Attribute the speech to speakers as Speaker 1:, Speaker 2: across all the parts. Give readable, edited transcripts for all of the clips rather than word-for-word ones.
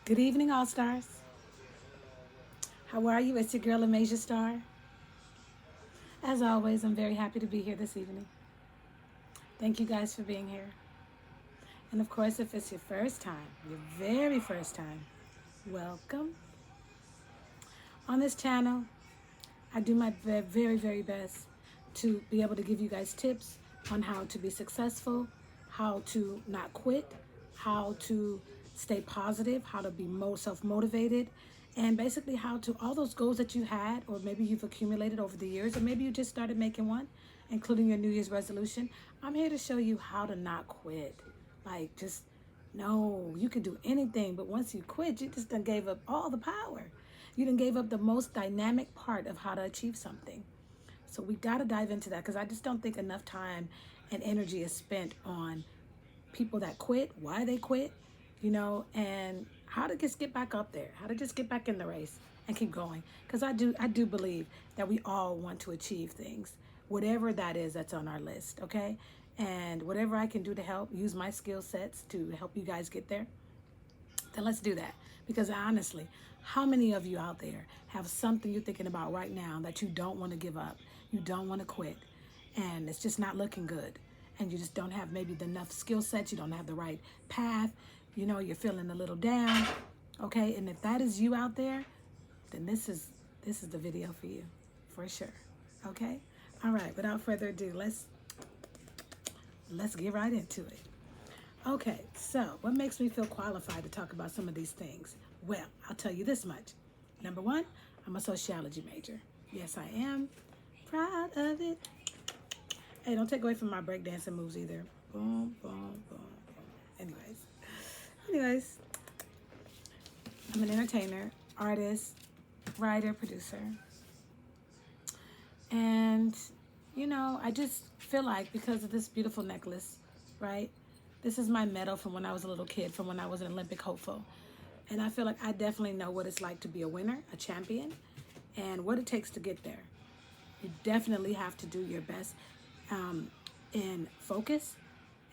Speaker 1: Good evening, All Stars. How are you? It's your girl, Amasia Star. As always, I'm very happy to be here this evening. Thank you guys for being here. And of course, if it's your first time, your very first time, welcome. On this channel, I do my very, very best to be able to give you guys tips on how to be successful, how to not quit, how to stay positive, how to be more self-motivated, and basically how to all those goals that you had, or maybe you've accumulated over the years, or maybe you just started making one, including your New Year's resolution. I'm here to show you how to not quit. Like, just no, you can do anything, but once you quit, you just done gave up all the power. You done gave up the most dynamic part of how to achieve something. So we got to dive into that because I just don't think enough time and energy is spent on people that quit, why they quit, and how to just get back up there, how to just get back in the race and keep going. Because I do believe that we all want to achieve things, whatever that is that's on our list, okay? And whatever I can do to help, use my skill sets to help you guys get there, then let's do that. Because honestly, how many of you out there have something you're thinking about right now that you don't want to give up, you don't want to quit, and it's just not looking good, and you just don't have maybe the enough skill sets, you don't have the right path, you're feeling a little down, okay? And if that is you out there, then this is the video for you, for sure, okay? All right, without further ado, let's get right into it. Okay, so what makes me feel qualified to talk about some of these things? Well, I'll tell you this much. Number one, I'm a sociology major. Yes, I am. Proud of it. Hey, don't take away from my breakdancing moves either. Boom, boom, boom, boom. Anyways, I'm an entertainer, artist, writer, producer. And, I just feel like because of this beautiful necklace, right? This is my medal from when I was a little kid, from when I was an Olympic hopeful. And I feel like I definitely know what it's like to be a winner, a champion, and what it takes to get there. You definitely have to do your best in focus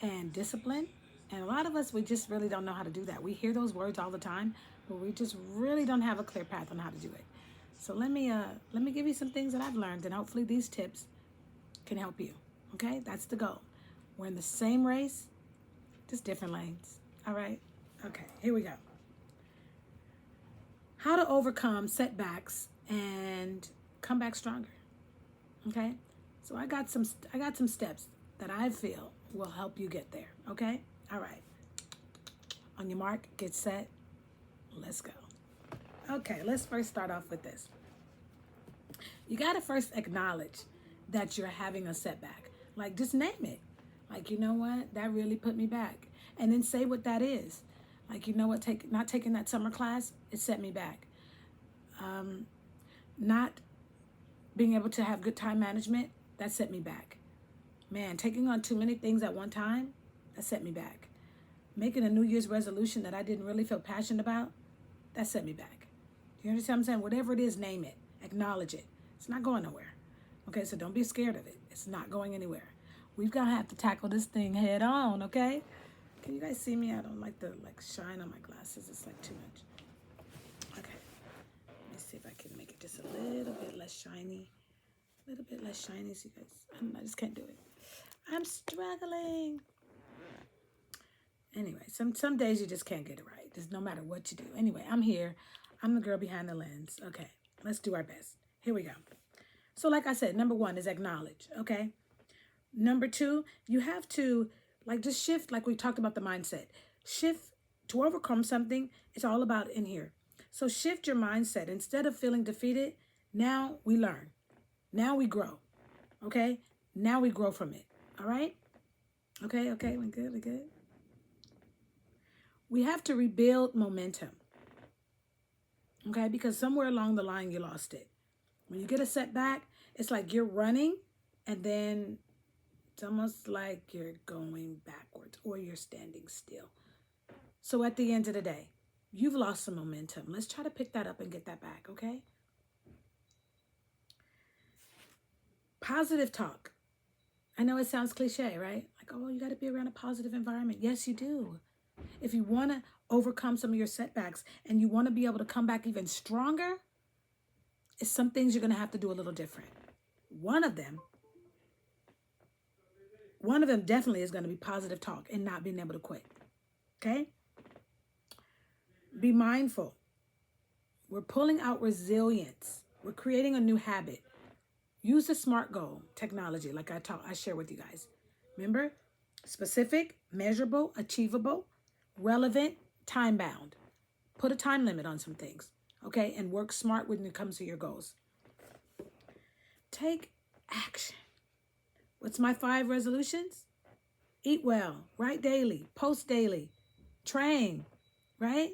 Speaker 1: and discipline. And a lot of us, we just really don't know how to do that. We hear those words all the time, but we just really don't have a clear path on how to do it. So let me give you some things that I've learned, and hopefully these tips can help you. Okay, that's the goal. We're in the same race, just different lanes. All right. Okay, here we go. How to overcome setbacks and come back stronger. Okay, so I got some steps that I feel will help you get there. Okay, all right. On your mark, get set, let's go. Okay, let's first start off with this. You got to first acknowledge that you're having a setback. Like, just name it. Like, you know what? That really put me back. And then say what that is. Like, you know what? Not taking that summer class, it set me back. Not being able to have good time management, that set me back. Man, taking on too many things at one time, that set me back. Making a New Year's resolution that I didn't really feel passionate about, that set me back. You understand what I'm saying? Whatever it is, name it. Acknowledge it. It's not going nowhere. Okay, so don't be scared of it. It's not going anywhere. We've got to have to tackle this thing head on, okay? Can you guys see me? I don't like the shine on my glasses. It's like too much. Okay. Let me see if I can make it just a little bit less shiny. A little bit less shiny, so you guys, I just can't do it. I'm struggling. Anyway, some days you just can't get it right. Just no matter what you do. Anyway, I'm here. I'm the girl behind the lens. Okay, let's do our best. Here we go. So like I said, number one is acknowledge, okay? Number two, you have to just shift, like we talked about the mindset. Shift to overcome something. It's all about in here. So shift your mindset. Instead of feeling defeated, now we learn. Now we grow, okay? Now we grow from it, all right? Okay, we good. We have to rebuild momentum, okay? Because somewhere along the line, you lost it. When you get a setback, it's like you're running and then it's almost like you're going backwards or you're standing still. So at the end of the day, you've lost some momentum. Let's try to pick that up and get that back, okay? Positive talk. I know it sounds cliche, right? Like, oh, you got to be around a positive environment. Yes, you do. If you want to overcome some of your setbacks and you want to be able to come back even stronger, it's some things you're going to have to do a little different. One of them definitely is going to be positive talk and not being able to quit. Okay? Be mindful. We're pulling out resilience. We're creating a new habit. Use the SMART goal technology like I share with you guys. Remember? Specific, measurable, achievable, relevant, time-bound. Put a time limit on some things, okay? And work smart when it comes to your goals. Take action. What's my 5 resolutions? Eat well, write daily, post daily, train, right?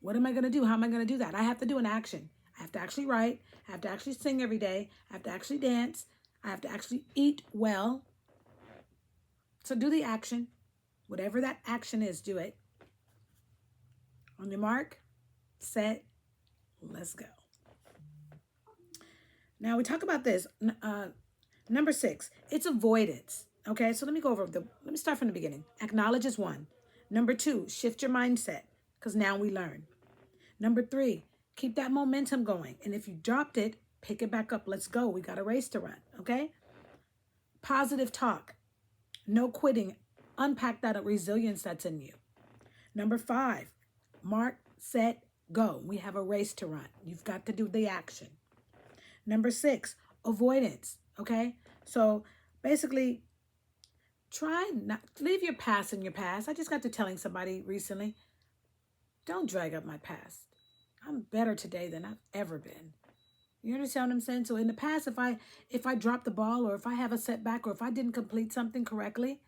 Speaker 1: What am I going to do? How am I going to do that? I have to do an action. I have to actually write. I have to actually sing every day. I have to actually dance. I have to actually eat well. So do the action. Whatever that action is, do it. On your mark, set, let's go. Now we talk about this. Number 6, it's avoidance. Okay, so let me start from the beginning. Acknowledge is 1. Number 2, shift your mindset, because now we learn. Number 3, keep that momentum going. And if you dropped it, pick it back up. Let's go. We got a race to run. Okay? Positive talk. No quitting. Unpack that resilience that's in you. Number 5, mark, set, go. We have a race to run. You've got to do the action. Number 6, avoidance. Okay? So basically, try not leave your past in your past. I just got to telling somebody recently, don't drag up my past. I'm better today than I've ever been. You understand what I'm saying? So in the past, if I drop the ball, or if I have a setback, or if I didn't complete something correctly,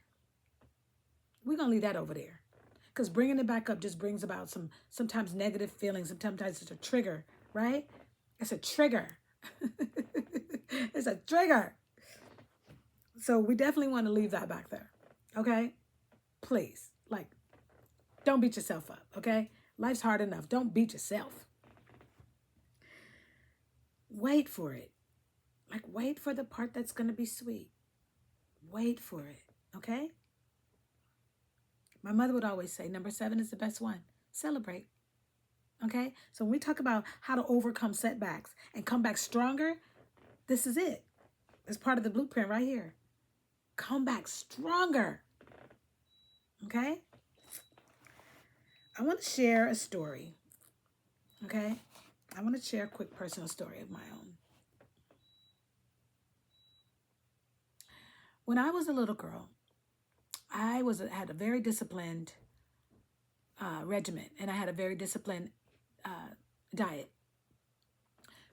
Speaker 1: we're going to leave that over there. Because bringing it back up just brings about sometimes negative feelings. Sometimes it's a trigger, right? It's a trigger. It's a trigger. So we definitely want to leave that back there. Okay? Please. Don't beat yourself up. Okay? Life's hard enough. Don't beat yourself. Wait for it. Wait for the part that's going to be sweet. Wait for it. Okay? My mother would always say, number 7 is the best one. Celebrate. Okay? So when we talk about how to overcome setbacks and come back stronger, this is it. It's part of the blueprint right here. Come back stronger. Okay? I want to share a story. Okay? I want to share a quick personal story of my own. When I was a little girl, I had a very disciplined regimen, and I had a very disciplined diet.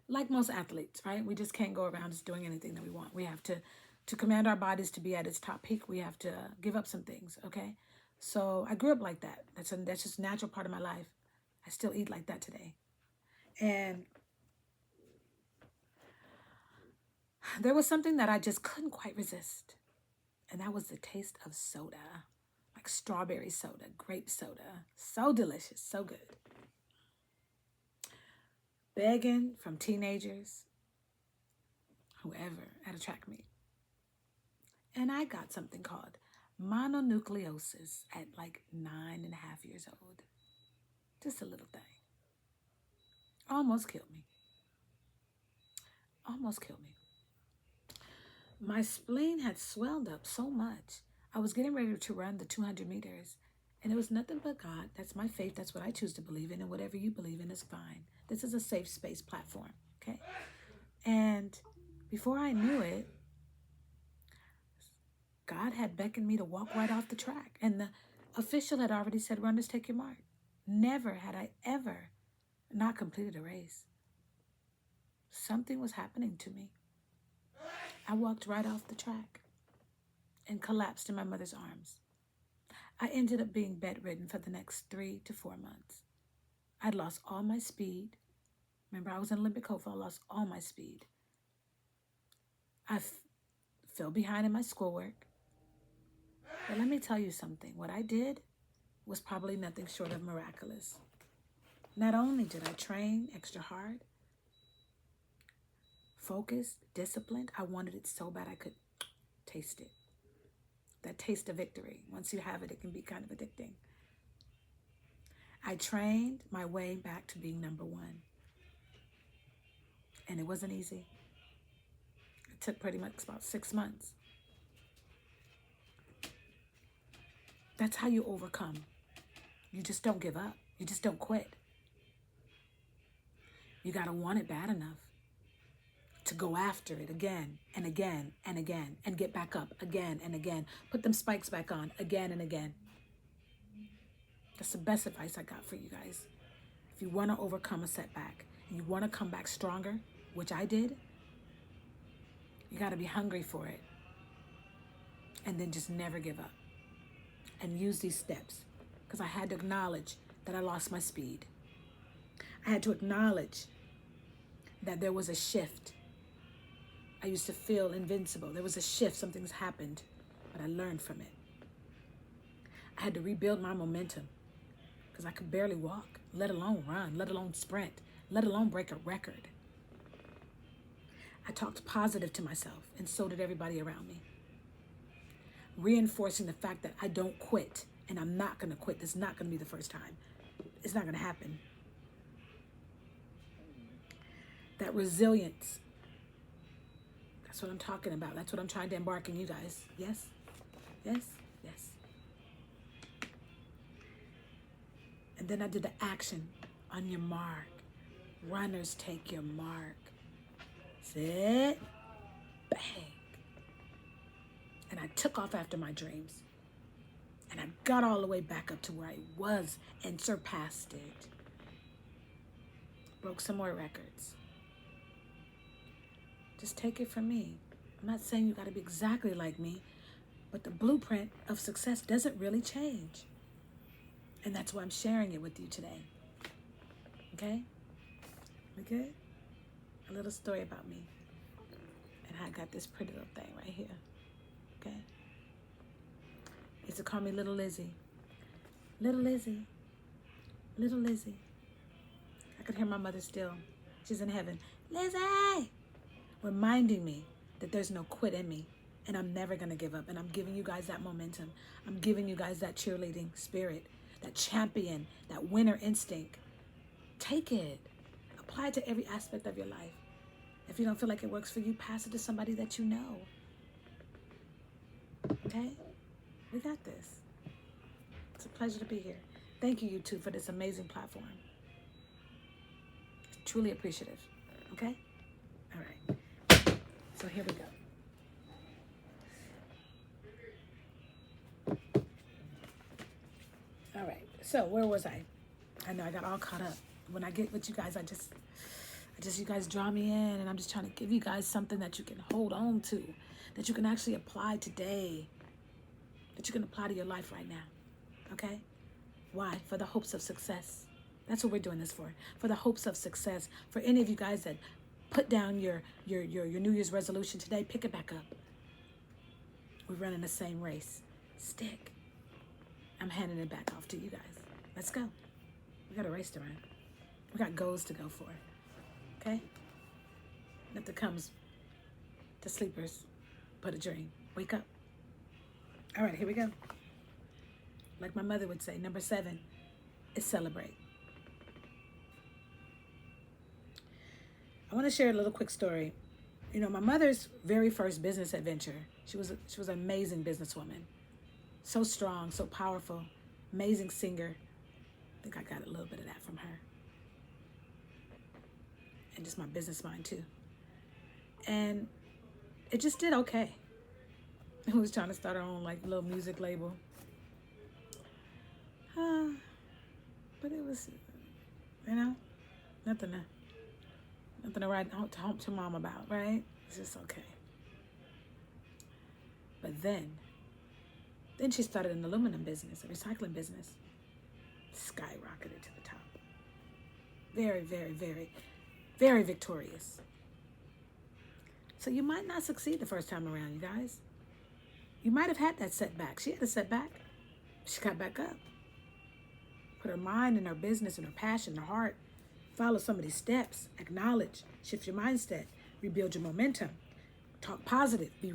Speaker 1: Like most athletes, right? We just can't go around just doing anything that we want. We have to command our bodies to be at its top peak. We have to give up some things, okay? So I grew up like that. That's just a natural part of my life. I still eat like that today. And there was something that I just couldn't quite resist. And that was the taste of soda. Like strawberry soda, grape soda. So delicious, so good. Begging from teenagers, whoever, at a track meet. And I got something called mononucleosis at 9.5 years old. Just a little thing. Almost killed me. Almost killed me. My spleen had swelled up so much. I was getting ready to run the 200 meters. And it was nothing but God. That's my faith. That's what I choose to believe in. And whatever you believe in is fine. This is a safe space platform. Okay? And before I knew it, God had beckoned me to walk right off the track. And the official had already said, runners, take your mark. Never had I ever not completed a race. Something was happening to me. I walked right off the track and collapsed in my mother's arms. I ended up being bedridden for the next 3 to 4 months. I'd lost all my speed. Remember, I was in Olympic hopeful. I lost all my speed. I fell behind in my schoolwork. But let me tell you something. What I did was probably nothing short of miraculous. Not only did I train extra hard, focused, disciplined, I wanted it so bad I could taste it. that taste of victory. Once you have it, it can be kind of addicting. I trained my way back to being number one. And it wasn't easy. It took pretty much about 6 months. That's how you overcome. You just don't give up. You just don't quit. You got to want it bad enough to go after it again and again and again and get back up again and again. Put them spikes back on again and again. That's the best advice I got for you guys. If you want to overcome a setback and you want to come back stronger, which I did, you got to be hungry for it. And then just never give up. And use these steps. Because I had to acknowledge that I lost my speed. I had to acknowledge that there was a shift. I used to feel invincible. There was a shift. Something's happened. But I learned from it. I had to rebuild my momentum. Because I could barely walk, let alone run, let alone sprint, let alone break a record. I talked positive to myself, and so did everybody around me. Reinforcing the fact that I don't quit, and I'm not going to quit. This is not going to be the first time. It's not going to happen. That resilience, that's what I'm talking about. That's what I'm trying to embark in you guys. Yes? Yes? Yes. And then I did the action. On your mark. Runners, take your mark. Sit. Bang. And I took off after my dreams. And I got all the way back up to where I was and surpassed it. Broke some more records. Just take it from me. I'm not saying you got to be exactly like me, but the blueprint of success doesn't really change. And that's why I'm sharing it with you today. Okay? We good? A little story about me. And I got this pretty little thing right here. Okay? They used to call me Little Lizzie. Little Lizzie. Little Lizzie. I could hear my mother still. She's in heaven. Lizzie! Reminding me that there's no quit in me. And I'm never going to give up. And I'm giving you guys that momentum. I'm giving you guys that cheerleading spirit. That champion, that winner instinct. Take it. Apply it to every aspect of your life. If you don't feel like it works for you, pass it to somebody that you know. Okay? We got this. It's a pleasure to be here. Thank you, YouTube, for this amazing platform. Truly appreciative. Okay? All right. So here we go. All right, so where was I? I know I got all caught up. When I get with you guys, I just you guys draw me in, and I'm just trying to give you guys something that you can hold on to, that you can actually apply today, that you can apply to your life right now, okay? Why? For the hopes of success. That's what we're doing this for the hopes of success. For any of you guys that put down your New Year's resolution today, pick it back up. We're running the same race. Stick. I'm handing it back off to you guys. Let's go. We got a race to run. We got goals to go for. Okay? Nothing comes to sleepers but a dream. Wake up. All right, here we go. Like my mother would say, number 7 is celebrate. I want to share a little quick story. You know, my mother's very first business adventure, she was an amazing businesswoman. So strong, so powerful, amazing singer. I think I got a little bit of that from her. And just my business mind too. And it just did okay. I was trying to start her own like little music label. But it was, you know, nothing to write home to mom about, right? It's just okay. But then she started an aluminum business, a recycling business. Skyrocketed to the top. Very, very, very, very victorious. So you might not succeed the first time around, you guys. You might have had that setback. She had a setback. She got back up. Put her mind in her business and her passion, her heart. Follow some of these steps. Acknowledge. Shift your mindset. Rebuild your momentum. Talk positive. Be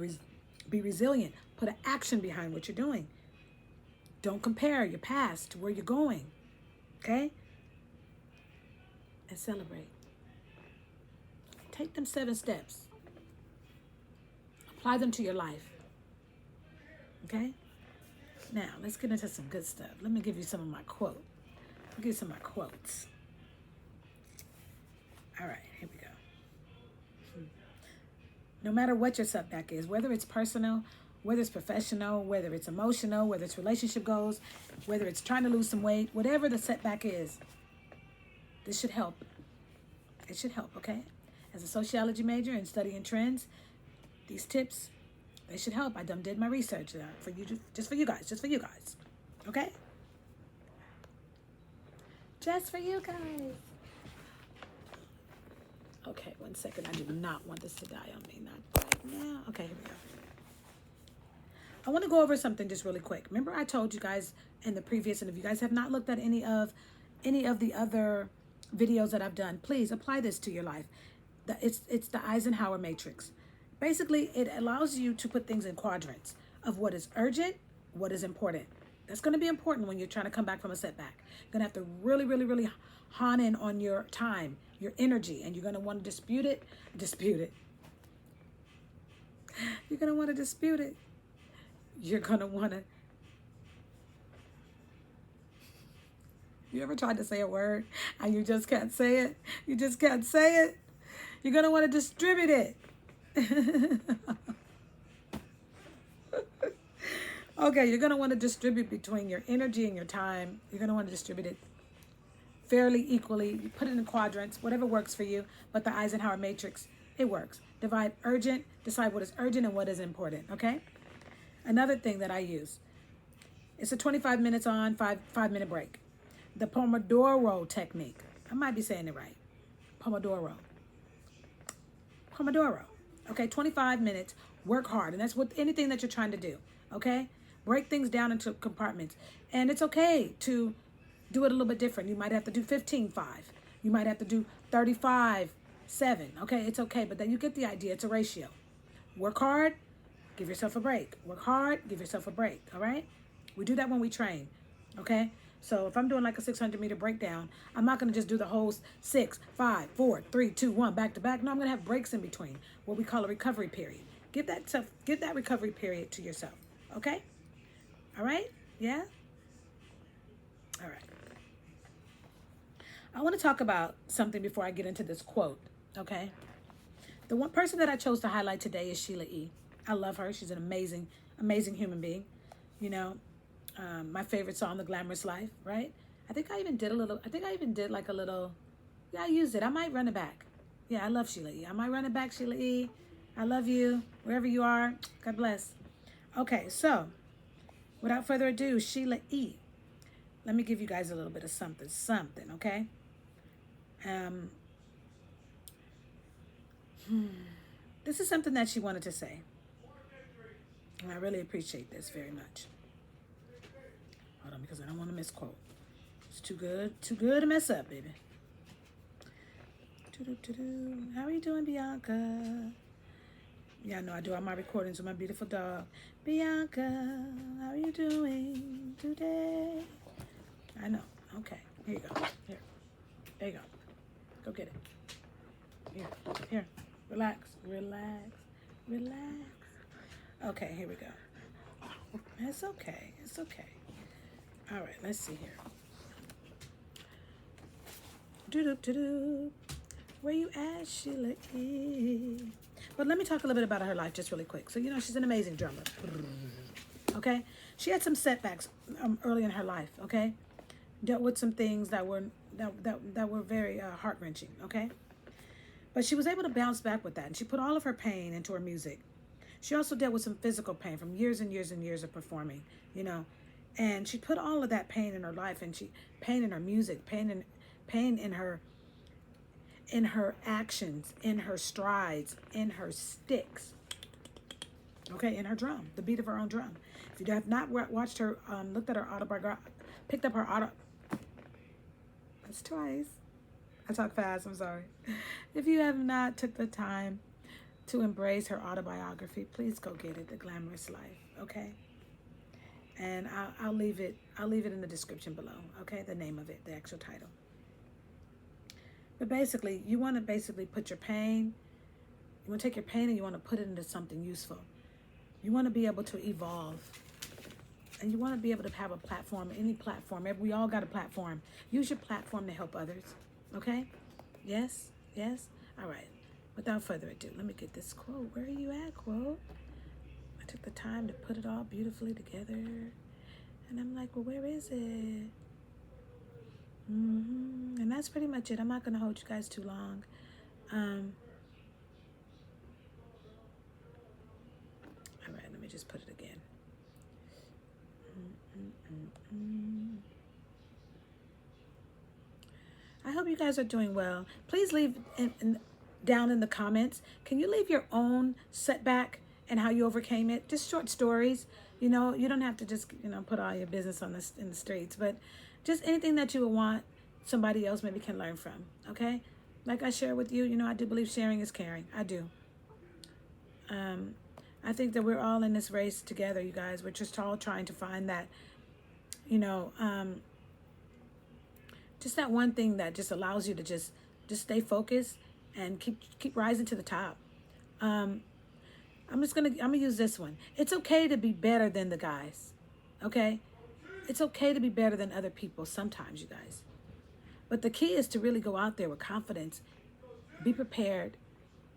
Speaker 1: resilient. Put an action behind what you're doing. Don't compare your past to where you're going. Okay? And celebrate. Take them 7 steps. Apply them to your life. Okay? Now, let's get into some good stuff. Let me give you some of my quotes. I'll give you some of my quotes. All right, here we go. No matter what your setback is, whether it's personal, whether it's professional, whether it's emotional, whether it's relationship goals, whether it's trying to lose some weight, whatever the setback is, this should help. It should help, okay? As a sociology major and studying trends, these tips, they should help. I did my research for you, just for you guys, okay? Just for you guys. Okay, 1 second. I do not want this to die on me. Not right now. Okay, here we go. I want to go over something just really quick. Remember I told you guys in the previous, and if you guys have not looked at any of the other videos that I've done, please apply this to your life. It's the Eisenhower matrix. Basically, it allows you to put things in quadrants of what is urgent, what is important. That's going to be important when you're trying to come back from a setback. You're going to have to really, really, really hone in on your time, your energy, and you're going to want to dispute it. You're going to want to dispute it. You're going to want to. You ever tried to say a word and you just can't say it? You just can't say it. You're going to want to distribute it. Okay, you're going to want to distribute between your energy and your time. You're going to want to distribute it fairly equally. You put it in quadrants, whatever works for you. But the Eisenhower matrix, it works. Decide what is urgent and what is important, okay? Another thing that I use, it's a 25 minutes on, 5-minute break. The Pomodoro technique. I might be saying it right. Pomodoro. Okay, 25 minutes, work hard. And that's what anything that you're trying to do, okay? Break things down into compartments. And it's okay to do it a little bit different. You might have to do 15-5. You might have to do 35-7. Okay, it's okay, but then you get the idea. It's a ratio. Work hard, give yourself a break. Work hard, give yourself a break, all right? We do that when we train, okay? So if I'm doing like a 600-meter breakdown, I'm not going to just do the whole 6, 5, 4, 3, 2, 1 back to back. No, I'm going to have breaks in between, what we call a recovery period. Give that recovery period to yourself, okay? All right? Yeah? All right. I want to talk about something before I get into this quote, okay? The one person that I chose to highlight today is Sheila E. I love her. She's an amazing, amazing human being. You know, my favorite song, The Glamorous Life, right? I think I even did like a little, yeah, I used it. I might run it back. Yeah, I love Sheila E. I might run it back, Sheila E. I love you, wherever you are. God bless. Okay, so, without further ado, Sheila E. Let me give you guys a little bit of something, okay? This is something that she wanted to say. And I really appreciate this very much. Hold on, because I don't want to misquote. It's too good to mess up, baby. How are you doing, Bianca? Yeah, I know I do all my recordings with my beautiful dog. Bianca, how are you doing today? I know. Okay, here you go. Here. There you go. Go get it. Here. Relax. Okay, here we go. It's okay. All right, let's see here. Where you at, Sheila E? But let me talk a little bit about her life just really quick. So, she's an amazing drummer. Okay? She had some setbacks early in her life, okay? Dealt with some things that were very heart-wrenching, okay? But she was able to bounce back with that, and she put all of her pain into her music. She also dealt with some physical pain from years and years and years of performing, and she put all of that pain in her life, and pain in her music, pain in her actions, in her strides, in her sticks, okay, in her drum, the beat of her own drum. If you have not watched her, looked at her autobiography, picked up her that's twice. I talk fast, I'm sorry. If you have not took the time to embrace her autobiography, please go get it, The Glamorous Life, okay? And I'll leave it in the description below, okay? The name of it, the actual title. But basically, you want to basically put your pain, you want to take your pain and you want to put it into something useful. You want to be able to evolve. And you want to be able to have a platform, any platform. We all got a platform. Use your platform to help others, okay? Yes? Yes? All right. Without further ado, let me get this quote. Where are you at, quote? I took the time to put it all beautifully together. And I'm like, well, where is it? And that's pretty much it. I'm not going to hold you guys too long. All right, let me just put it again. I hope you guys are doing well. Please leave down in the comments. Can you leave your own setback and how you overcame it? Just short stories. You know, you don't have to just, put all your business in the streets, but just anything that you would want somebody else maybe can learn from, okay? Like I share with you, I do believe sharing is caring. I do. I think that we're all in this race together, you guys. We're just all trying to find that, just that one thing that just allows you to just stay focused and keep rising to the top. I'm gonna use this one. It's okay to be better than the guys, okay? It's okay to be better than other people sometimes, you guys. But the key is to really go out there with confidence, be prepared,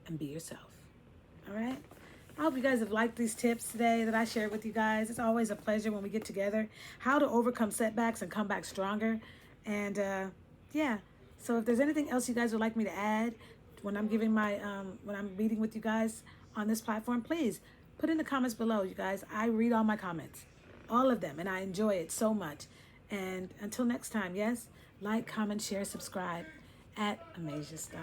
Speaker 1: and be yourself. All right? I hope you guys have liked these tips today that I shared with you guys. It's always a pleasure when we get together. How to overcome setbacks and come back stronger. And yeah, so if there's anything else you guys would like me to add when I'm giving when I'm meeting with you guys on this platform, please put in the comments below, you guys. I read all my comments, all of them, and I enjoy it so much. And until next time, yes, like, comment, share, subscribe at Amasia Star.